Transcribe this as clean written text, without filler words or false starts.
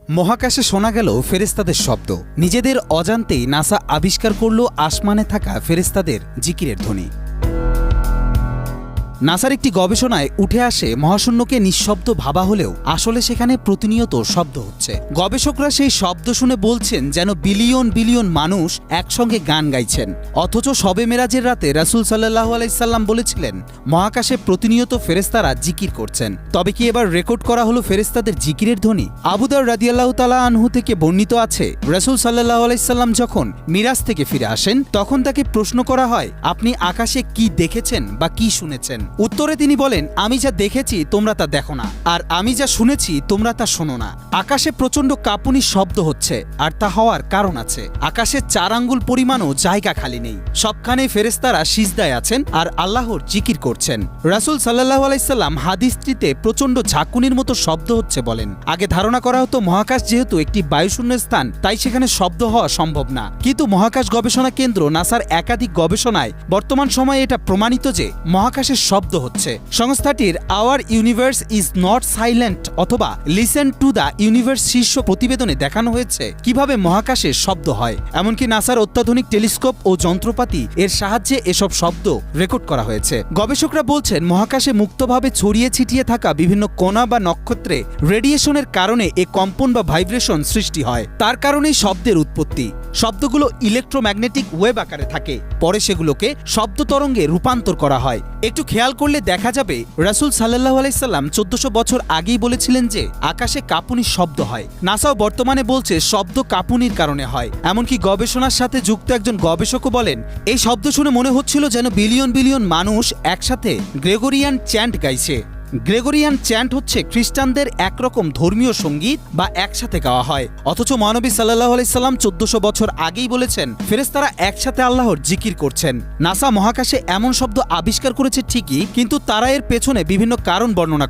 মহাকাশে শোনা গেল ফেরেশতাদের শব্দ। নিজেদের অজান্তেই নাসা আবিষ্কার করল আসমানে থাকা ফেরেশতাদের জিকিরের ধ্বনি। নাসার একটি গবেষণায় উঠে আসে মহাশূন্যকে নিঃশব্দ ভাবা হলেও আসলে সেখানে প্রতিনিয়ত শব্দ হচ্ছে। গবেষকরা সেই শব্দ শুনে বলছেন যেন বিলিয়ন বিলিয়ন মানুষ একসঙ্গে গান গাইছেন। অথচ শবে মেরাজের রাতে রাসূল সাল্লাল্লাহু আলাইহি সাল্লাম বলেছিলেন মহাকাশে প্রতিনিয়ত ফেরেশতারা জিকির করছেন। তবে কি এবার রেকর্ড করা হলো ফেরেশতাদের জিকিরের ধ্বনি? আবু দার রাদিয়াল্লাহু তাআলা আনহু থেকে বর্ণিত আছে, রাসূল সাল্লাল্লাহু আলাইহি সাল্লাম যখন মিরাজ থেকে ফিরে আসেন তখন তাকে প্রশ্ন করা হয়, আপনি আকাশে কি দেখেছেন বা কি শুনেছেন? উত্তরে তিনি বলেন, আমি যা দেখেছি তোমরা তা দেখো না, আর আমি যা শুনেছি তোমরা তা শোনো না। আকাশে প্রচণ্ড কাঁপুনির শব্দ হচ্ছে, আর তা হওয়ার কারণ আছে। আকাশে 4 আঙ্গুল পরিমাণও জায়গা খালি নেই। সবখানে ফেরেশতারা সিজদায় আছেন আর আল্লাহর জিকির করছেন। রাসূল সাল্লাল্লাহু আলাইহি সাল্লাম হাদিসটিতে প্রচণ্ড ঝাঁকুনির মতো শব্দ হচ্ছে বলেন। আগে ধারণা করা হতো মহাকাশ যেহেতু একটি বায়ুশূন্য স্থান তাই সেখানে শব্দ হওয়া সম্ভব না, কিন্তু মহাকাশ গবেষণা কেন্দ্র নাসার একাধিক গবেষণায় বর্তমান সময়ে এটা প্রমাণিত যে মহাকাশের শব্দ হচ্ছে। সংস্থাটির hour universe is not silent অথবা লিসেন টু দ্য ইউনিভার্স শীর্ষ প্রতিবেদনে দেখানো হয়েছে কিভাবে মহাকাশে শব্দ হয়। এমনকি নাসার অত্যাধুনিক টেলিস্কোপ ও যন্ত্রপাতি এর সাহায্যে এসব শব্দ রেকর্ড করা হয়েছে। গবেষকরা বলছেন মহাকাশে মুক্তভাবে ছড়িয়ে ছিটিয়ে থাকা বিভিন্ন কণা বা নক্ষত্রে রেডিয়েশনের কারণে এ কম্পন বা ভাইব্রেশন সৃষ্টি হয়। তার কারণেই শব্দের উৎপত্তি। শব্দগুলো ইলেকট্রোম্যাগনেটিক ওয়েভ আকারে থাকে, পরে সেগুলোকে শব্দ তরঙ্গে রূপান্তর করা হয়। একটু খেয়াল করলে দেখা যাবে রাসূল সাল্লাল্লাহু আলাইহি সাল্লাম 1400 বছর আগেই বলেছিলেন যে আকাশে কাঁপুনির শব্দ হয়। নাসাও বর্তমানে বলছে শব্দ কাঁপুনির কারণে হয়। এমনকি গবেষণার সাথে যুক্ত একজন গবেষকও বলেন, এই শব্দ শুনে মনে হচ্ছিল যেন বিলিয়ন বিলিয়ন মানুষ একসাথে গ্রেগরিয়ান চ্যান্ট গাইছে। গ্রেগরিয়ান চ্যান্ট হচ্ছে খ্রিস্টানদের একরকম ধর্মীয় সঙ্গীত বা একসাথে গাওয়া হয়। অথচ মহানবী সাল্লাল্লাহু আলাইহি সাল্লাম 1400 বছর আগেই বলেছেন ফেরেশতারা একসাথে আল্লাহর জিকির করছেন। নাসা মহাকাশে এমন শব্দ আবিষ্কার করেছে ঠিকই, কিন্তু তারা এর পেছনে বিভিন্ন কারণ বর্ণনা